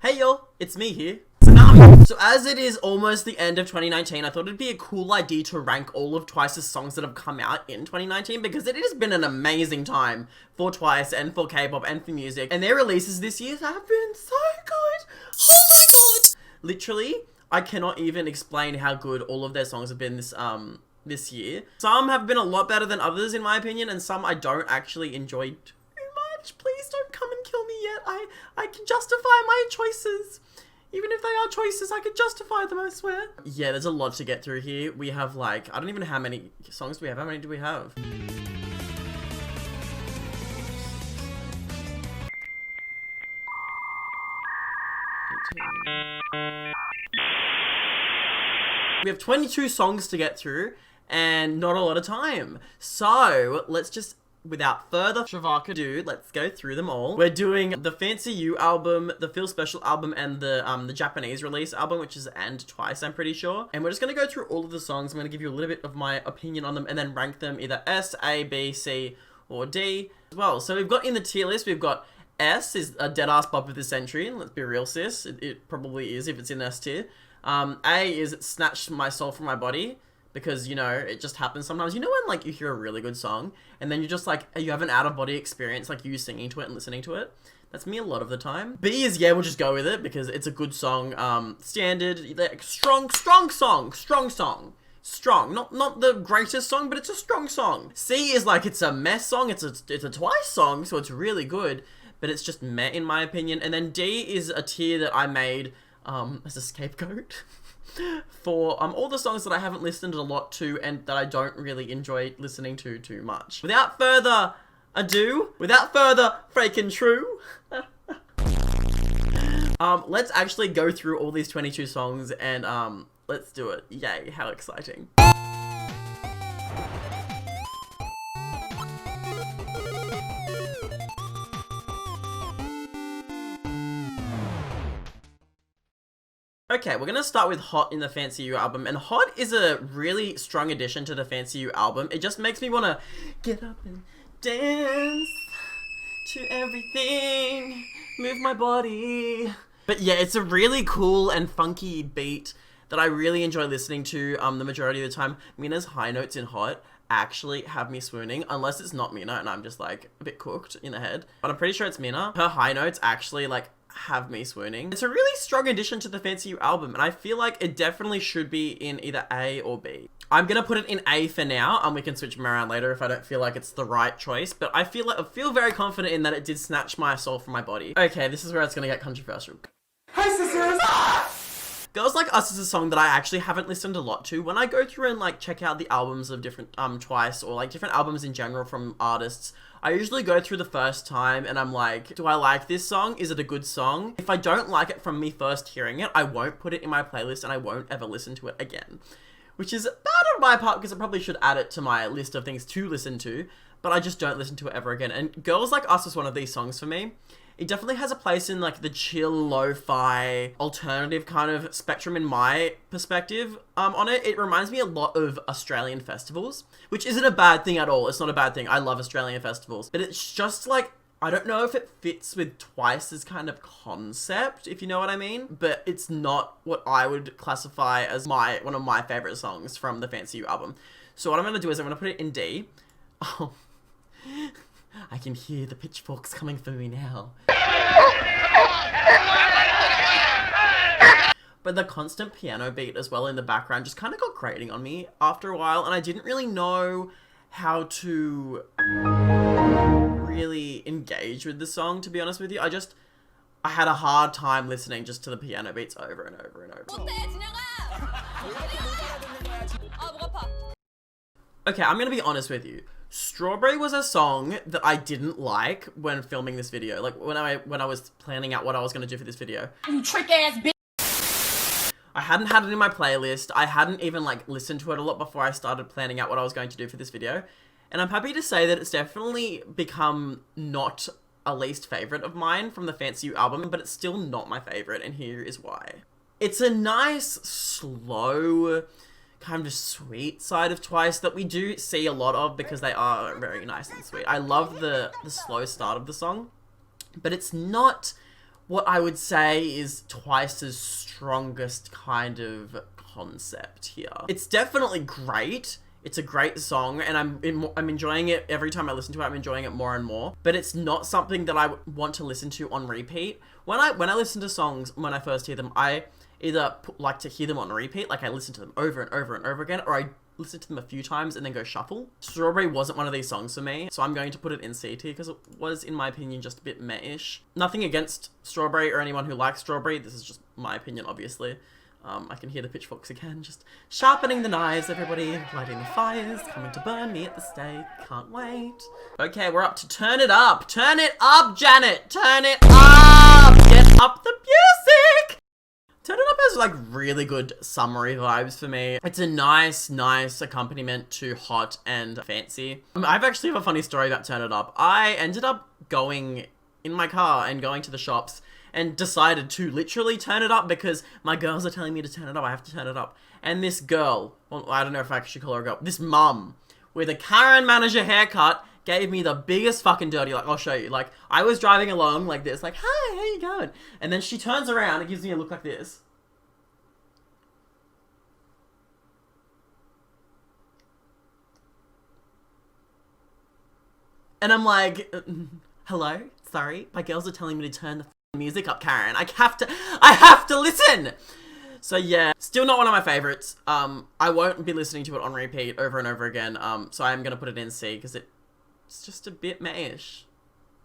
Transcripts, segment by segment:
Hey yo, it's me here. So as it is almost the end of 2019, I thought it'd be a cool idea to rank all of Twice's songs that have come out in 2019 because it has been an amazing time for Twice and for K-pop and for music. And their releases this year have been so good. Oh my god! Literally, I cannot even explain how good all of their songs have been this year. Some have been a lot better than others in my opinion, and some I don't actually enjoy too much. Please don't come and kill me yet. I can justify my choices. Even if they are choices, I can justify them, I swear. Yeah, there's a lot to get through here. We have like, I don't even know how many songs do we have. How many do we have? We have 22 songs to get through and not a lot of time. So let's just, without further ado, let's go through them all. We're doing the Fancy You album, the Feel Special album, and the Japanese release album, which is And Twice, I'm pretty sure. And we're just gonna go through all of the songs. I'm gonna give you a little bit of my opinion on them and then rank them either S, A, B, C, or D as well. So we've got in the tier list, we've got S is a dead-ass pop of the century. Let's be real, sis. It probably is if it's in S tier. A is It Snatched My Soul From My Body. Because, you know, it just happens sometimes. You know when, like, you hear a really good song, and then you're just, like, you have an out-of-body experience, like, you singing to it and listening to it? That's me a lot of the time. B is, yeah, we'll just go with it, because it's a good song. Standard, like, strong song. Strong. Not the greatest song, but it's a strong song. C is, like, it's a mess song. It's a Twice song, so it's really good, but it's just meh, in my opinion. And then D is a tier that I made, as a scapegoat. For all the songs that I haven't listened a lot to and that I don't really enjoy listening to too much. Without further ado, without further freaking true, let's actually go through all these 22 songs and let's do it. Yay, how exciting. Okay, we're gonna start with Hot in the Fancy You album, and Hot is a really strong addition to the Fancy You album. It just makes me wanna get up and dance to everything, move my body. But yeah, it's a really cool and funky beat that I really enjoy listening to the majority of the time. Mina's high notes in Hot actually have me swooning, unless it's not Mina and I'm just like a bit cooked in the head. But I'm pretty sure it's Mina. Her high notes actually like have me swooning. It's a really strong addition to the Fancy You album, and I feel like it definitely should be in either A or B. I'm gonna put it in A for now, and we can switch them around later if I don't feel like it's the right choice, but I feel very confident in that it did snatch my soul from my body. Okay, this is where it's gonna get controversial. Hey sisters! Girls Like Us is a song that I actually haven't listened a lot to. When I go through and like check out the albums of different Twice or like different albums in general from artists, I usually go through the first time and I'm like, do I like this song? Is it a good song? If I don't like it from me first hearing it, I won't put it in my playlist and I won't ever listen to it again. Which is bad on my part because I probably should add it to my list of things to listen to, but I just don't listen to it ever again. And Girls Like Us is one of these songs for me. It definitely has a place in like the chill, lo-fi, alternative kind of spectrum in my perspective on it. It reminds me a lot of Australian festivals, which isn't a bad thing at all. It's not a bad thing. I love Australian festivals. But it's just like, I don't know if it fits with Twice's kind of concept, if you know what I mean. But it's not what I would classify as one of my favorite songs from the Fancy You album. So what I'm going to do is I'm going to put it in D. Oh, I can hear the pitchforks coming for me now. But the constant piano beat as well in the background just kind of got grating on me after a while, and I didn't really know how to really engage with the song, to be honest with you. I had a hard time listening just to the piano beats over and over and over. Okay, I'm gonna be honest with you. Strawberry was a song that I didn't like when filming this video. Like when I was planning out what I was gonna do for this video. You trick ass bitch. I hadn't had it in my playlist. I hadn't even like listened to it a lot before I started planning out what I was going to do for this video. And I'm happy to say that it's definitely become not a least favorite of mine from the Fancy You album, but it's still not my favorite, and here is why. It's a nice, slow, kind of sweet side of Twice that we do see a lot of because they are very nice and sweet. I love the slow start of the song, but it's not what I would say is Twice's strongest kind of concept here. It's definitely great. It's a great song, and I'm enjoying it every time I listen to it. I'm enjoying it more and more. But it's not something that I want to listen to on repeat. When I listen to songs, when I first hear them, I either like to hear them on repeat, like I listen to them over and over and over again, or I listen to them a few times and then go shuffle. Strawberry wasn't one of these songs for me, so I'm going to put it in C tier because it was, in my opinion, just a bit meh-ish. Nothing against Strawberry or anyone who likes Strawberry. This is just my opinion, obviously. I can hear the pitchforks again, just sharpening the knives, everybody, lighting the fires, coming to burn me at the stake, can't wait. Okay, we're up to Turn It Up. Turn it up, Janet, turn it up, get up the music. Turn It Up has like really good summery vibes for me. It's a nice accompaniment to Hot and Fancy. I've actually have a funny story about Turn It Up. I ended up going in my car and going to the shops and decided to literally turn it up because my girls are telling me to turn it up. I have to turn it up. And this girl, well, I don't know if I should call her a girl, this mum with a Karen manager haircut gave me the biggest fucking dirty, like, I'll show you. Like, I was driving along like this, like, hi, how you going? And then she turns around and gives me a look like this. And I'm like, hello? Sorry? My girls are telling me to turn the music up, Karen. I have to listen! So yeah, still not one of my favorites. I won't be listening to it on repeat over and over again. So I'm gonna put it in C because it's just a bit meh-ish,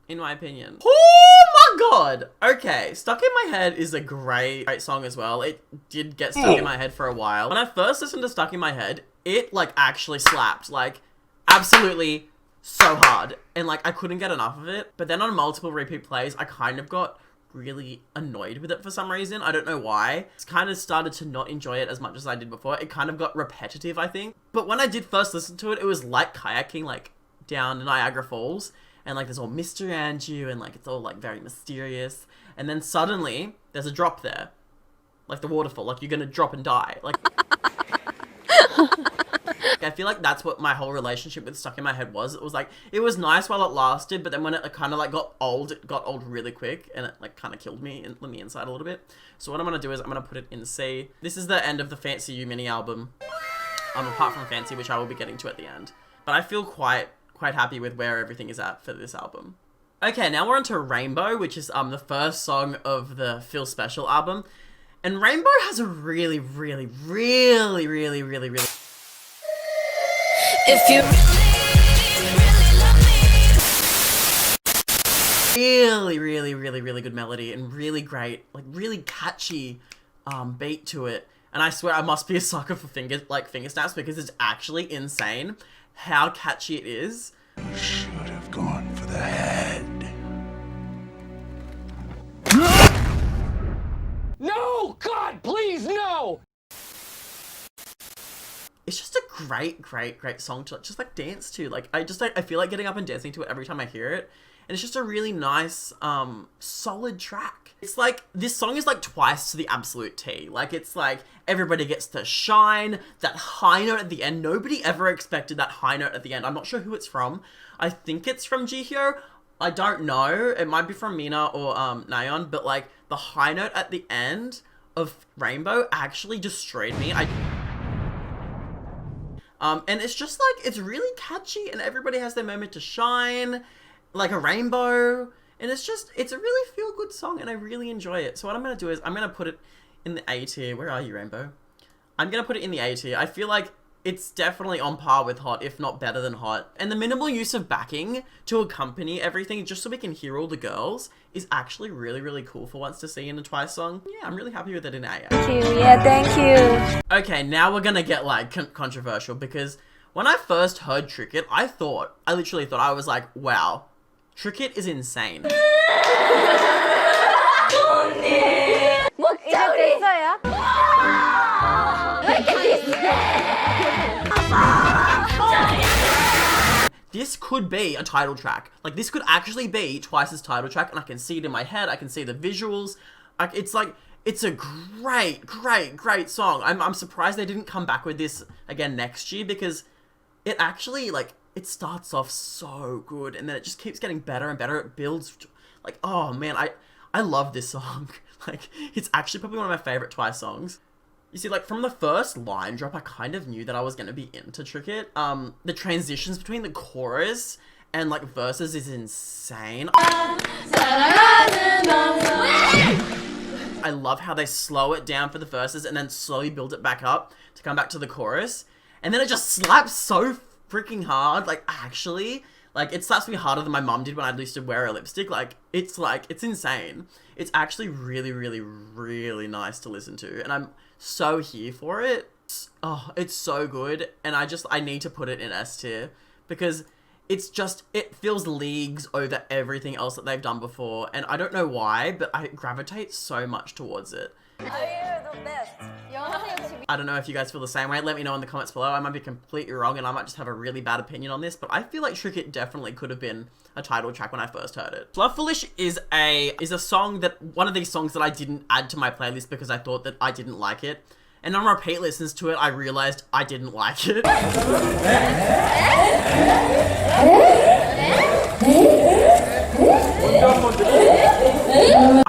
in my opinion. Oh my god! Okay, Stuck in My Head is a great song as well. It did get stuck in my head for a while. When I first listened to Stuck in My Head, it like actually slapped, like absolutely so hard, and like I couldn't get enough of it. But then on multiple repeat plays, I kind of got really annoyed with it for some reason. I don't know why. It's kind of started to not enjoy it as much as I did before. It kind of got repetitive, I think. But when I did first listen to it, it was like kayaking like down Niagara Falls, and like there's all mystery around you, and like it's all like very mysterious, and then suddenly there's a drop there, like the waterfall, like you're gonna drop and die, like I feel like that's what my whole relationship with Stuck in My Head was. It was like, it was nice while it lasted, but then when it kind of like got old, it got old really quick, and it like kind of killed me on the inside a little bit. So what I'm going to do is I'm going to put it in C. This is the end of the Fancy You mini album, apart from Fancy, which I will be getting to at the end. But I feel quite happy with where everything is at for this album. Okay, now we're on to Rainbow, which is the first song of the Feel Special album. And Rainbow has a really If you really good melody and really great, like really catchy beat to it. And I swear I must be a sucker for finger snaps because it's actually insane how catchy it is. Should have gone for the head. No! God, please, no! It's just a great song to just like dance to. Like I feel like getting up and dancing to it every time I hear it. And it's just a really nice, solid track. It's like, this song is like Twice to the absolute T. Like it's like, everybody gets to shine, that high note at the end. Nobody ever expected that high note at the end. I'm not sure who it's from. I think it's from Jihyo. I don't know. It might be from Mina or Nayeon, but like the high note at the end of Rainbow actually destroyed me. And it's just like, it's really catchy and everybody has their moment to shine, like a rainbow. And it's a really feel good song and I really enjoy it. So what I'm going to do is I'm going to put it in the A tier. Where are you, Rainbow? I'm going to put it in the A tier. I feel like it's definitely on par with Hot, if not better than Hot. And the minimal use of backing to accompany everything, just so we can hear all the girls, is actually really cool for once to see in a Twice song. Yeah, I'm really happy with it in A. Thank you. Yeah, thank you. Okay, now we're gonna get like controversial, because when I first heard Trick It, I literally thought, I was like, wow, Trick It is insane. 이제 됐어요? This could be a title track. Like, this could actually be Twice's title track, and I can see it in my head. I can see the visuals. It's a great song. I'm surprised they didn't come back with this again next year, because it actually, like, it starts off so good, and then it just keeps getting better and better. It builds, like, oh man, I I love this song. Like, it's actually probably one of my favorite Twice songs. You see, like, from the first line drop, I kind of knew that I was going to be into Trick It. The transitions between the chorus and, like, verses is insane. I love how they slow it down for the verses and then slowly build it back up to come back to the chorus. And then it just slaps so freaking hard. Like, actually, like, it slaps me harder than my mum did when I used to wear a lipstick. Like, it's insane. It's actually really, really, really nice to listen to. And I'm so here for it. Oh, it's so good. And I need to put it in S tier because it feels leagues over everything else that they've done before. And I don't know why, but I gravitate so much towards it. I don't know if you guys feel the same way. Let me know in the comments below. I might be completely wrong and I might just have a really bad opinion on this, but I feel like Trick It definitely could have been a title track when I first heard it. Love Foolish is a song that, one of these songs that I didn't add to my playlist because I thought that I didn't like it. And on repeat listens to it, I realized I didn't like it.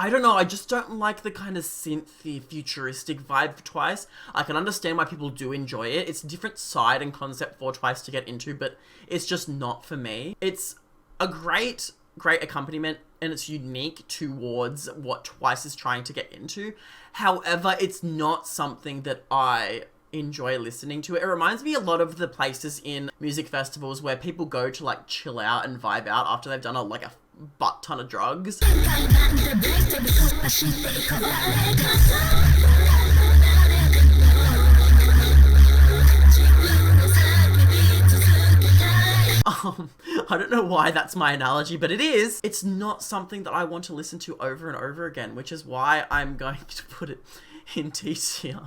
I don't know, I just don't like the kind of synthy, futuristic vibe for Twice. I can understand why people do enjoy it. It's a different side and concept for Twice to get into, but it's just not for me. It's a great accompaniment and it's unique towards what Twice is trying to get into. However, it's not something that I enjoy listening to. It reminds me a lot of the places in music festivals where people go to like chill out and vibe out after they've done a butt ton of drugs. I don't know why that's my analogy, but it is. It's not something that I want to listen to over and over again, which is why I'm going to put it in D tier.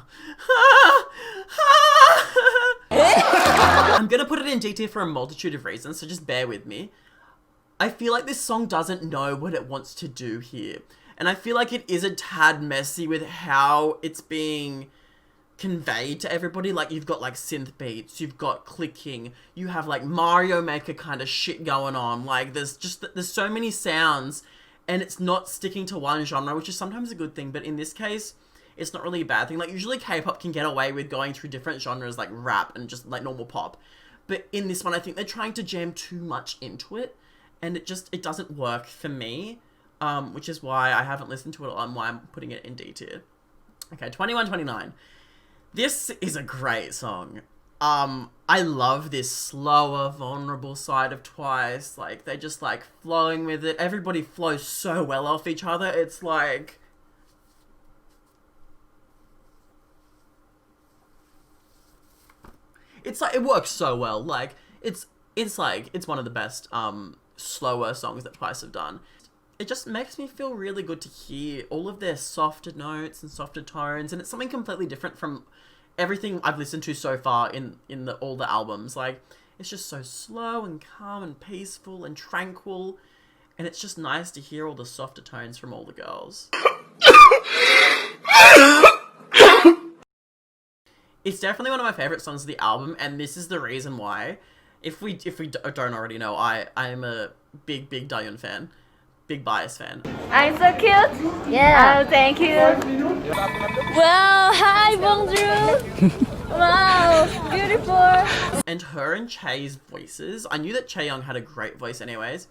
I'm gonna put it in D tier for a multitude of reasons, so just bear with me. I feel like this song doesn't know what it wants to do here. And I feel like it is a tad messy with how it's being conveyed to everybody. Like, you've got like synth beats, you've got clicking, you have like Mario Maker kind of shit going on. Like, there's so many sounds and it's not sticking to one genre, which is sometimes a good thing, but in this case, it's not really a bad thing. Like, usually K-pop can get away with going through different genres like rap and just like normal pop. But in this one, I think they're trying to jam too much into it. And it doesn't work for me, which is why I haven't listened to it and why I'm putting it in D tier. Okay, 2129. This is a great song. I love this slower, vulnerable side of Twice. Like, they're just like flowing with it. Everybody flows so well off each other. It's like... it works so well. Like, it's one of the best, slower songs that Twice have done. It just makes me feel really good to hear all of their softer notes and softer tones, and it's something completely different from everything I've listened to so far in all the albums. Like, it's just so slow and calm and peaceful and tranquil, and it's just nice to hear all the softer tones from all the girls. It's definitely one of my favorite songs of the album, and this is the reason why. If we don't already know, I am a big Dahyun fan. Big bias fan. I'm so cute. Yeah. Oh, thank you. Wow, hi, bonjour. Wow, beautiful. And her and Che's voices, I knew that Chaeyoung had a great voice anyways,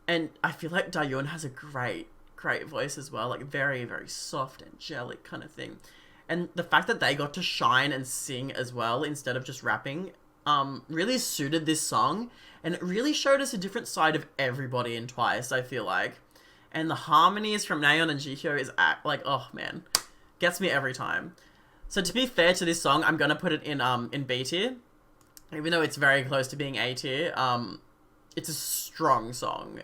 and I feel like Dahyun has a great voice as well, like very, very soft, angelic kind of thing. And the fact that they got to shine and sing as well instead of just rapping really suited this song, and it really showed us a different side of everybody in Twice, I feel like. And the harmonies from Nayeon and Jihyo is like, oh man, gets me every time. So to be fair to this song, I'm gonna put it in B tier, even though it's very close to being A tier. It's a strong song.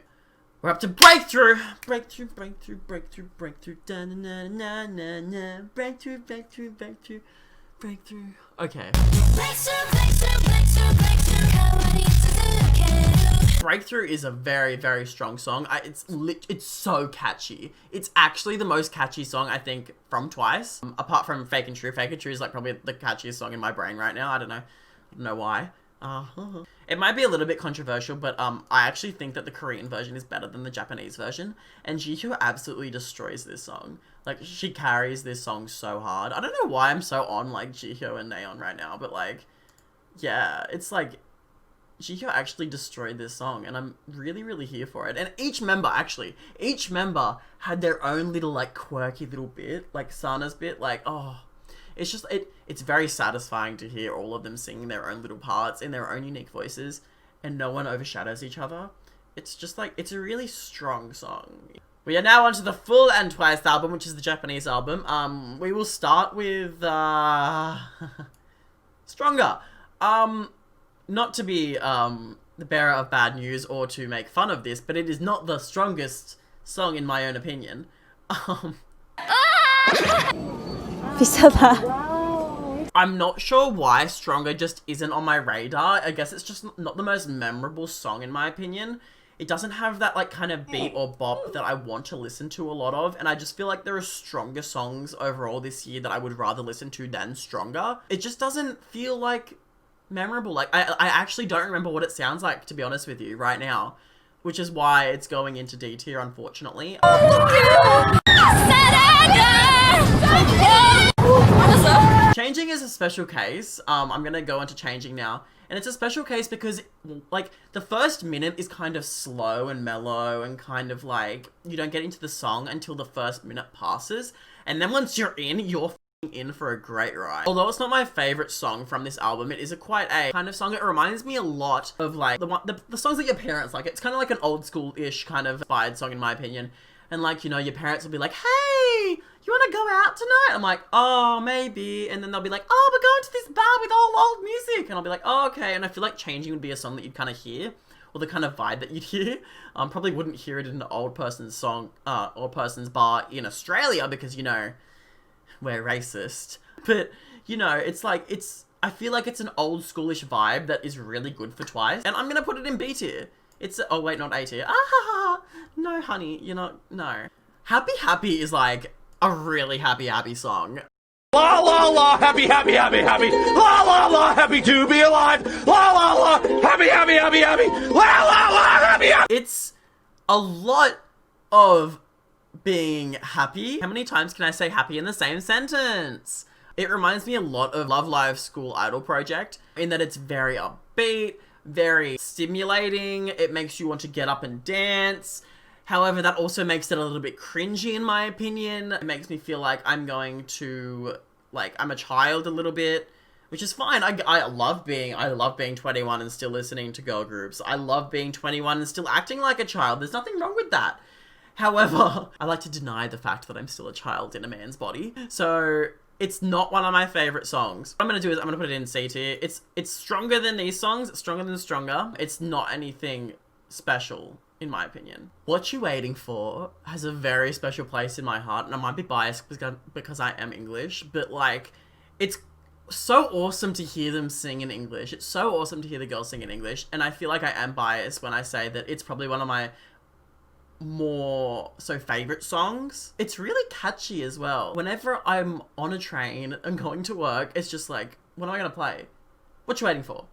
We're up to Breakthrough! Breakthrough, breakthrough, breakthrough, breakthrough, da na na na na na, breakthrough, breakthrough, breakthrough, breakthrough. Okay. Breakthrough is a very, very strong song. It's so catchy. It's actually the most catchy song, I think, from Twice. Apart from Fake and True. Fake and True is like probably the catchiest song in my brain right now. I don't know why. It might be a little bit controversial, but I actually think that the Korean version is better than the Japanese version, and Jihyo absolutely destroys this song. Like, she carries this song so hard. I don't know why I'm so on, like, Jihyo and Nayeon right now, but, like, yeah, it's like, Jihyo actually destroyed this song, and I'm really, really here for it. And each member had their own little, like, quirky little bit, like Sana's bit, like, oh... It's just, it's very satisfying to hear all of them singing their own little parts in their own unique voices, and no one overshadows each other. It's just like, it's a really strong song. We are now onto the full Twice album, which is the Japanese album. We will start with, Stronger. Not to be, the bearer of bad news or to make fun of this, but it is not the strongest song in my own opinion. 비싸다. I'm not sure why Stronger just isn't on my radar. I guess it's just not the most memorable song in my opinion. It doesn't have that like kind of beat or bop that I want to listen to a lot of, and I just feel like there are stronger songs overall this year that I would rather listen to than Stronger. It just doesn't feel like memorable. Like I actually don't remember what it sounds like, to be honest with you, right now, which is why it's going into D tier, unfortunately. Changing is a special case. I'm gonna go into Changing now. And it's a special case because, like, the first minute is kind of slow and mellow and kind of like, you don't get into the song until the first minute passes. And then once you're in, you're in for a great ride. Although it's not my favorite song from this album, it is quite a kind of song. It reminds me a lot of like the songs that your parents like. It's kind of like an old school-ish kind of inspired song in my opinion. And like, you know, your parents will be like, hey, you want to go out tonight? I'm like, oh, maybe. And then they'll be like, oh, we're going to this bar with all old music. And I'll be like, oh, okay. And I feel like Changing would be a song that you'd kind of hear, or the kind of vibe that you'd hear. Probably wouldn't hear it in an old person's song, old person's bar in Australia because, you know, we're racist. But, you know, it's like, I feel like it's an old schoolish vibe that is really good for Twice. And I'm going to put it in B tier. It's, oh wait, not A tier. No, honey, you're not, no. Happy Happy is like a really happy song. La la la, happy, happy, happy, happy. La la la, happy to be alive. La la la, happy, happy, happy, happy. La la la, happy, happy. It's a lot of being happy. How many times can I say happy in the same sentence? It reminds me a lot of Love Live School Idol Project in that it's very upbeat, very stimulating. It makes you want to get up and dance. However, that also makes it a little bit cringy in my opinion. It makes me feel like I'm going to, like, I'm a child a little bit, which is fine. I love being 21 and still listening to girl groups. I love being 21 and still acting like a child. There's nothing wrong with that. However, I like to deny the fact that I'm still a child in a man's body. So it's not one of my favorite songs. What I'm going to do is I'm going to put it in C tier. It's stronger than these songs. It's stronger than Stronger. It's not anything special, in my opinion. What You Waiting For has a very special place in my heart, and I might be biased because I am English, but like, it's so awesome to hear them sing in English. It's so awesome to hear the girls sing in English, and I feel like I am biased when I say that it's probably one of my more favorite songs. It's really catchy as well. Whenever I'm on a train and going to work, it's just like, what am I gonna play? What You Waiting For?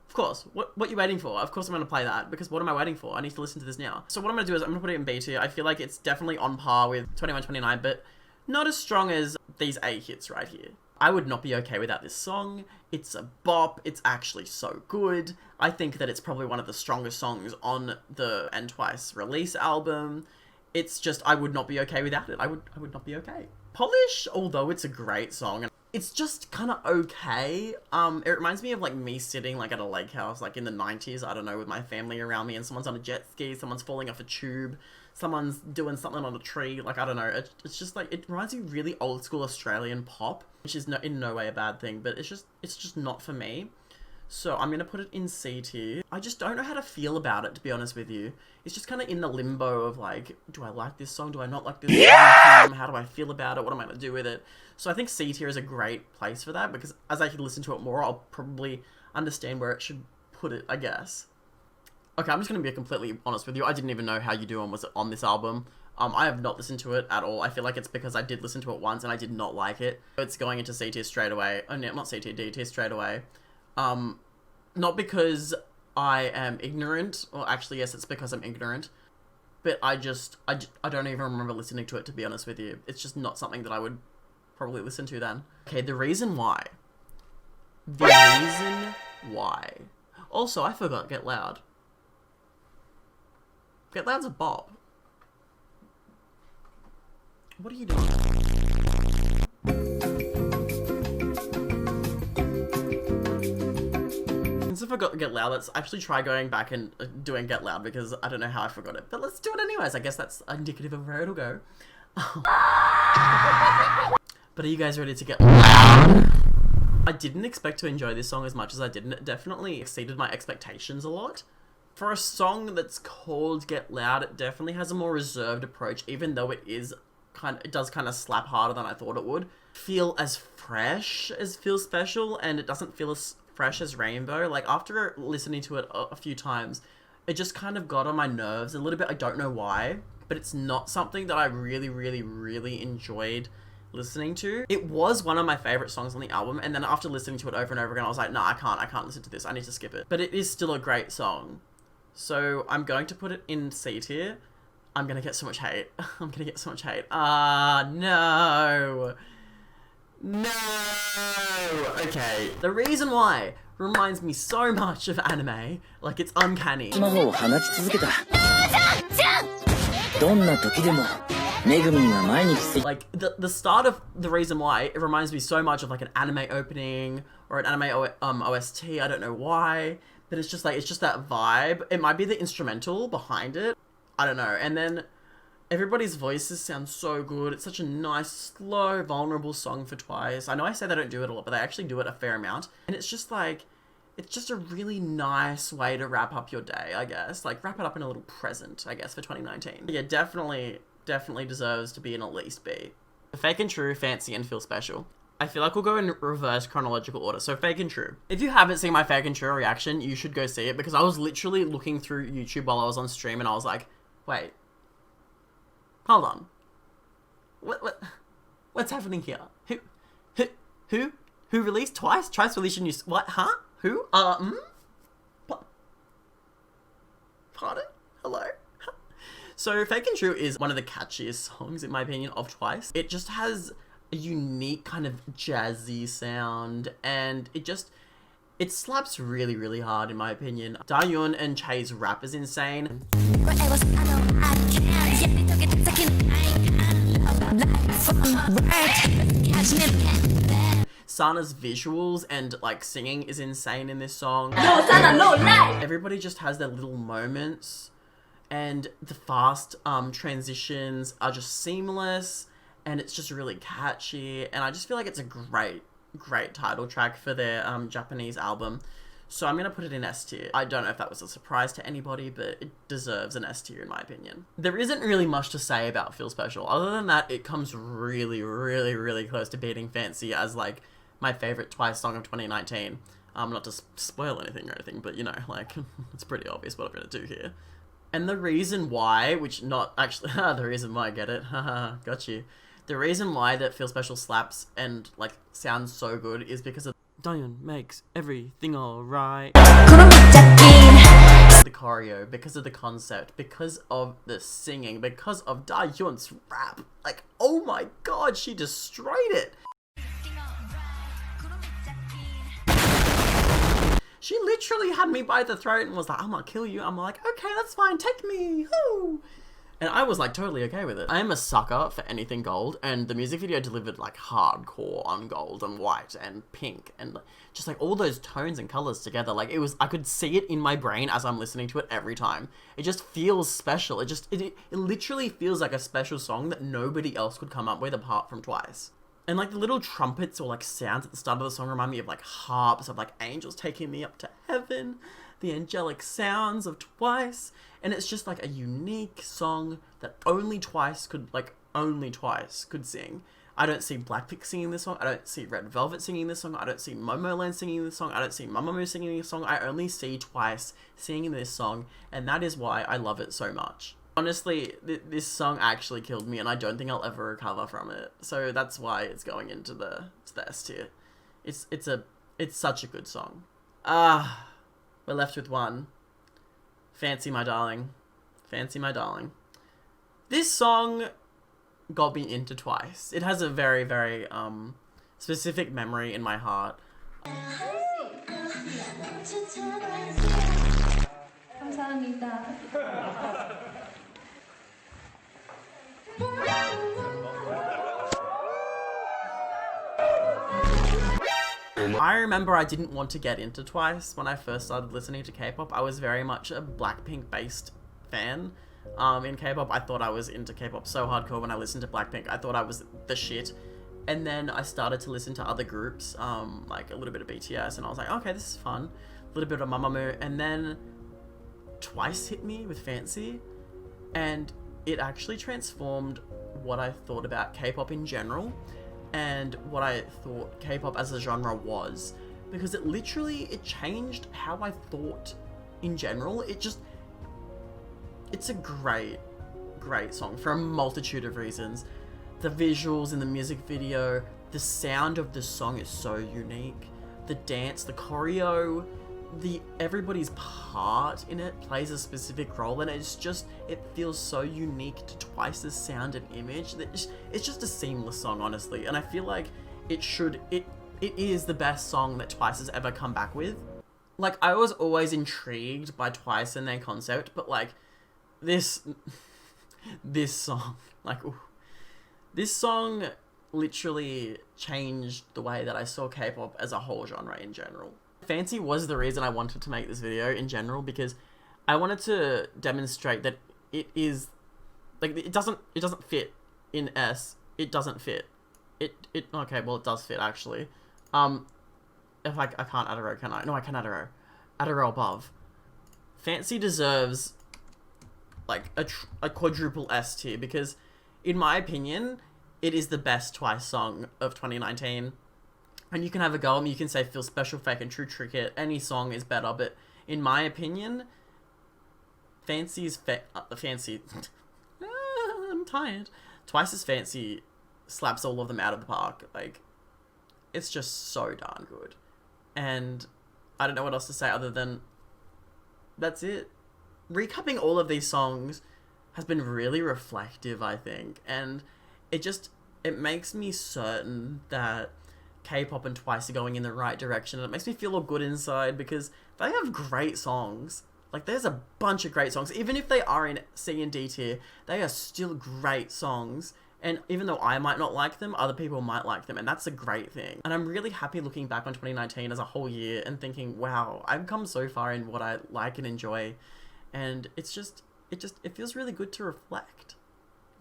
Of course. What You Waiting For? Of course I'm gonna play that, because what am I waiting for? I need to listen to this now. So what I'm gonna do is I'm gonna put it in B tier. I feel like it's definitely on par with 21-29, but not as strong as these A hits right here. I would not be okay without this song. It's a bop. It's actually so good. I think that it's probably one of the strongest songs on the Twice release album. It's just, I would not be okay without it. I would not be okay. Polish, although it's a great song, it's just kind of okay. It reminds me of like me sitting like at a lake house like in the 90s, I don't know, with my family around me, and someone's on a jet ski, someone's falling off a tube, someone's doing something on a tree, like I don't know. It's just like, it reminds me really old school Australian pop, which is in no way a bad thing, but it's just not for me. So I'm gonna put it in C tier. I just don't know how to feel about it, to be honest with you. It's just kind of in the limbo of like, do I like this song? Do I not like this song? How do I feel about it? What am I gonna do with it? So I think C tier is a great place for that, because as I listen to it more, I'll probably understand where it should put it, I guess. Okay, I'm just gonna be completely honest with you. I didn't even know How You Doing was on this album. I have not listened to it at all. I feel like it's because I did listen to it once and I did not like it. It's going into C tier straight away. Oh no, not C tier, D tier straight away. Not because I am ignorant, or actually, yes, it's because I'm ignorant. But I don't even remember listening to it, to be honest with you. It's just not something that I would probably listen to then. Okay, the reason why. The reason why. Also, I forgot Get Loud. Get Loud's a bop. What are you doing? Since I forgot Get Loud, let's actually try going back and doing Get Loud, because I don't know how I forgot it. But let's do it anyways. I guess that's indicative of where it'll go. But are you guys ready to get loud? I didn't expect to enjoy this song as much as I did, and it definitely exceeded my expectations a lot. For a song that's called Get Loud, it definitely has a more reserved approach, even though it does kind of slap harder than I thought it would. Feel as fresh as Feel Special, and it doesn't feel as fresh as Rainbow. Like, after listening to it a few times, it just kind of got on my nerves a little bit. I don't know why, but it's not something that I really, really, really enjoyed listening to. It was one of my favorite songs on the album, and then after listening to it over and over again, I was like, no, I can't listen to this. I need to skip it. But it is still a great song. So I'm going to put it in C tier. I'm gonna get so much hate. I'm gonna get so much hate. No. No. Okay. The reason why reminds me so much of anime. Like, it's uncanny. Like, the start of the reason why, it reminds me so much of like an anime opening or an anime OST. I don't know why, but it's just like, it's just that vibe. It might be the instrumental behind it. I don't know. And then everybody's voices sound so good. It's such a nice, slow, vulnerable song for Twice. I know I say they don't do it a lot, but they actually do it a fair amount. And it's just like, it's just a really nice way to wrap up your day, I guess. Like, wrap it up in a little present, I guess, for 2019. Yeah, definitely deserves to be in at least B. Fake and True, Fancy, and Feel Special. I feel like we'll go in reverse chronological order. So, Fake and True. If you haven't seen my Fake and True reaction, you should go see it, because I was literally looking through YouTube while I was on stream, and I was like, wait. Hold on. What's happening here? Who released Twice? Twice released a new... What? Huh? Who? Pardon? Hello? So, Fake and True is one of the catchiest songs, in my opinion, of Twice. It just has a unique kind of jazzy sound, and it slaps really, really hard, in my opinion. Dahyun and Che's rap is insane. Sana's visuals and like singing is insane in this song. Everybody just has their little moments, and the fast transitions are just seamless, and it's just really catchy, and I just feel like it's a great title track for their Japanese album. So I'm gonna put it in S tier. I don't know if that was a surprise to anybody, but it deserves an S tier in my opinion. There isn't really much to say about Feel Special. Other than that, it comes really, really, really close to beating Fancy as like my favorite Twice song of 2019. Not to spoil anything or anything, but you know, like, it's pretty obvious what I'm gonna do here. And the reason why, which not actually, the reason why, get it? Haha, got you. The reason why that Feel Special slaps and like sounds so good is because of Dahyun makes everything alright. The choreo, because of the concept, because of the singing, because of Dahyun's rap. Like, oh my god, she destroyed it. She literally had me by the throat and was like, I'm gonna kill you. I'm like, okay, that's fine, take me. Woo. And I was like totally okay with it. I am a sucker for anything gold, and the music video delivered like hardcore on gold and white and pink and just like all those tones and colors together. Like, it was, I could see it in my brain as I'm listening to it every time. It just feels special. It literally feels like a special song that nobody else could come up with apart from Twice. And like the little trumpets or like sounds at the start of the song remind me of like harps, of like angels taking me up to heaven, the angelic sounds of Twice. And it's just like a unique song that only Twice could sing. I don't see Blackpink singing this song. I don't see Red Velvet singing this song. I don't see Momoland singing this song. I don't see Mamamoo singing this song. I only see Twice singing this song, and that is why I love it so much. Honestly, this song actually killed me, and I don't think I'll ever recover from it. So that's why it's going into the S tier. It's such a good song. we're left with one. Fancy My Darling. Fancy My Darling. This song got me into Twice. It has a very, very specific memory in my heart. I remember I didn't want to get into Twice when I first started listening to K-pop. I was very much a Blackpink based fan. In K-pop, I thought I was into K-pop so hardcore when I listened to Blackpink. I thought I was the shit. And then I started to listen to other groups, like a little bit of BTS, and I was like, okay, this is fun. A little bit of Mamamoo, and then Twice hit me with Fancy, and it actually transformed what I thought about K-pop in general, and what I thought K-pop as a genre was, because it changed how I thought in general. It's a great song for a multitude of reasons. The visuals in the music video, the sound of the song is so unique. The dance, the choreo, everybody's part in it plays a specific role, and it feels so unique to Twice's sound and image that it's just a seamless song, honestly. And I feel like it is the best song that Twice has ever come back with. Like, I was always intrigued by Twice and their concept, but like this song, like, ooh, this song literally changed the way that I saw K-pop as a whole genre in general. Fancy was the reason I wanted to make this video in general, because I wanted to demonstrate that it is, like, it doesn't fit in S. It doesn't fit. Okay, well, it does fit, actually. If I can't add a row, can I? No, I can add a row. Add a row above. Fancy deserves, like, a quadruple S tier, because in my opinion, it is the best Twice song of 2019. And you can have a go. I mean, you can say Feel Special, Fake and True, Trick It. Any song is better, but in my opinion, Fancy's Fancy. I'm tired. Twice's Fancy slaps all of them out of the park. Like, it's just so darn good. And I don't know what else to say other than that's it. Recapping all of these songs has been really reflective, I think. And it makes me certain that K-pop and Twice are going in the right direction, and it makes me feel all good inside, because they have great songs. Like, there's a bunch of great songs. Even if they are in C and D tier, they are still great songs. And even though I might not like them, other people might like them, and that's a great thing. And I'm really happy looking back on 2019 as a whole year and thinking, wow, I've come so far in what I like and enjoy. And it feels really good to reflect.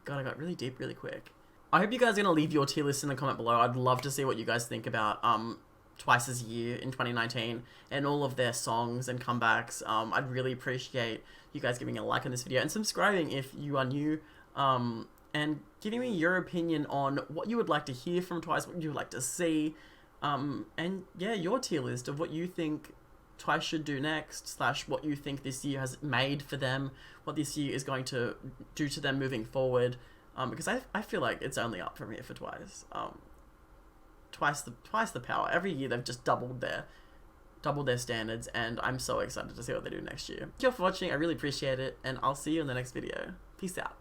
God, I got really deep really quick. I hope you guys are going to leave your tier list in the comment below. I'd love to see what you guys think about Twice's year in 2019 and all of their songs and comebacks. I'd really appreciate you guys giving a like on this video and subscribing if you are new, and giving me your opinion on what you would like to hear from Twice, what you would like to see, and yeah, your tier list of what you think Twice should do next, / what you think this year has made for them, what this year is going to do to them moving forward. Because I feel like it's only up from here for Twice. Twice the power. Every year they've just doubled their standards, and I'm so excited to see what they do next year. Thank you all for watching. I really appreciate it, and I'll see you in the next video. Peace out.